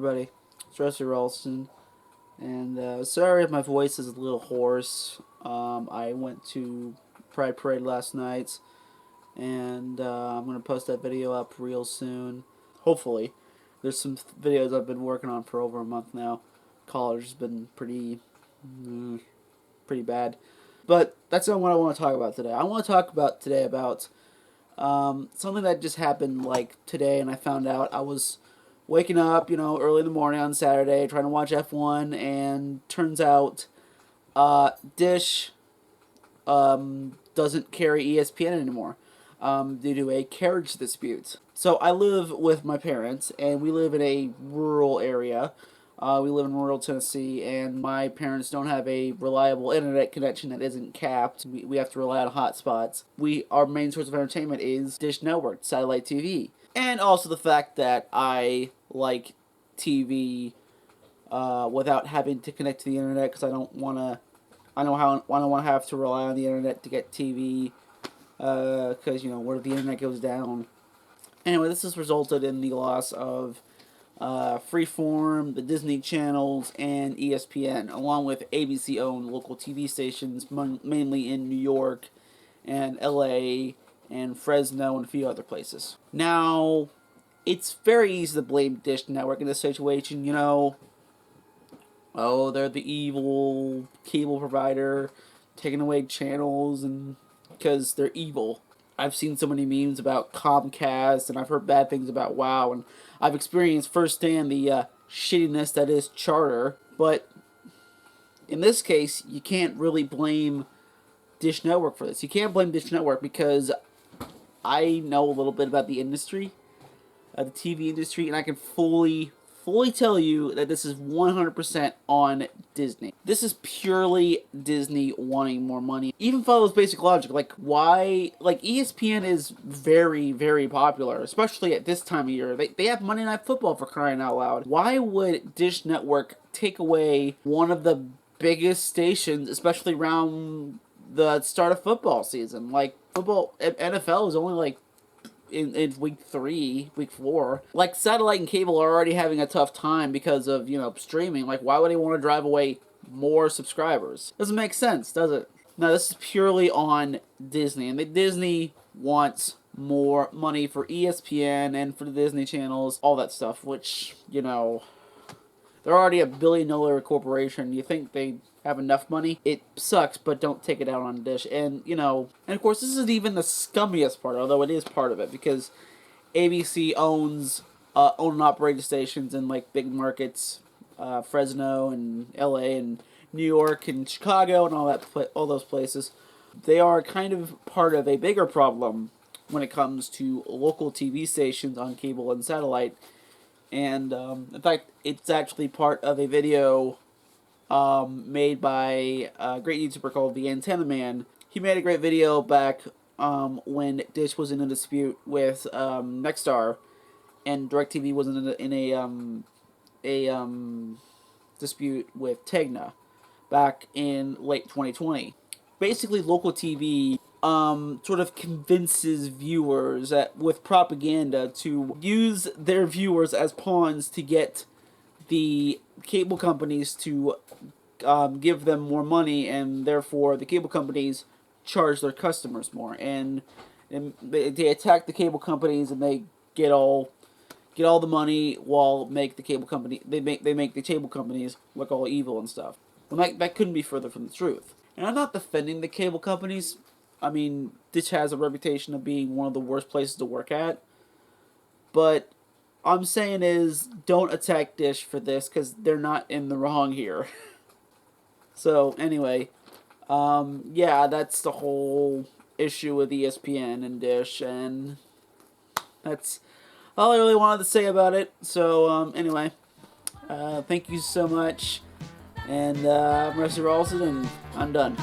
everybody? It's Rusty Ralston, and sorry if my voice is a little hoarse. I went to Pride Parade last night, and I'm going to post that video up real soon. Hopefully. There's some videos I've been working on for over a month now. College has been pretty bad. But that's not what I want to talk about today. I want to talk about today about something that just happened like today, and I found out. I was waking up, early in the morning on Saturday, trying to watch F1, and turns out Dish doesn't carry ESPN anymore due to a carriage dispute. So I live with my parents, and we live in a rural area. We live in rural Tennessee, and my parents don't have a reliable internet connection that isn't capped. We have to rely on hotspots. Our main source of entertainment is Dish Network, satellite TV. And also the fact that I like TV without having to connect to the internet, because I don't want to have to rely on the internet to get TV, because, where the internet goes down. Anyway, this has resulted in the loss of Freeform, the Disney channels, and ESPN, along with ABC-owned local TV stations, mainly in New York and LA and Fresno and a few other places. Now, it's very easy to blame Dish Network in this situation, Oh, they're the evil cable provider, taking away channels, and because they're evil. I've seen so many memes about Comcast, and I've heard bad things about WoW, and I've experienced firsthand the shittiness that is Charter. But in this case, you can't really blame Dish Network for this. You can't blame Dish Network because I know a little bit about the industry, the TV industry, and I can fully tell you that this is 100% on Disney. This is purely Disney wanting more money. Even follows basic logic, ESPN is very, very popular, especially at this time of year. They have Monday Night Football, for crying out loud. Why would Dish Network take away one of the biggest stations, especially around the start of football season? Football, NFL is only in week 3, week 4. Satellite and cable are already having a tough time because of, streaming. Why would they want to drive away more subscribers? Doesn't make sense, does it? No, this is purely on Disney. And Disney wants more money for ESPN and for the Disney channels, all that stuff, which, they're already a billion-dollar corporation. You think they have enough money? It sucks, but don't take it out on Dish. And, and of course, this isn't even the scummiest part, although it is part of it, because ABC owns own and operated stations in, big markets, Fresno and LA and New York and Chicago and all those places. They are kind of part of a bigger problem when it comes to local TV stations on cable and satellite. And, in fact, it's actually part of a video made by a great YouTuber called The Antenna Man. He made a great video back when Dish was in a dispute with Nexstar, and DirecTV was in a dispute with Tegna back in late 2020. Basically, local TV sort of convinces viewers with propaganda to use their viewers as pawns to get the cable companies to give them more money, and therefore the cable companies charge their customers more, and they attack the cable companies, and they get all the money while make the cable company they make the cable companies look all evil and stuff. Well, that couldn't be further from the truth. And I'm not defending the cable companies. I mean, Dish has a reputation of being one of the worst places to work at. But all I'm saying is, don't attack Dish for this, because they're not in the wrong here. So, anyway, that's the whole issue with ESPN and Dish, and that's all I really wanted to say about it. So, anyway, thank you so much, and I'm Rusty Ralston, and I'm done.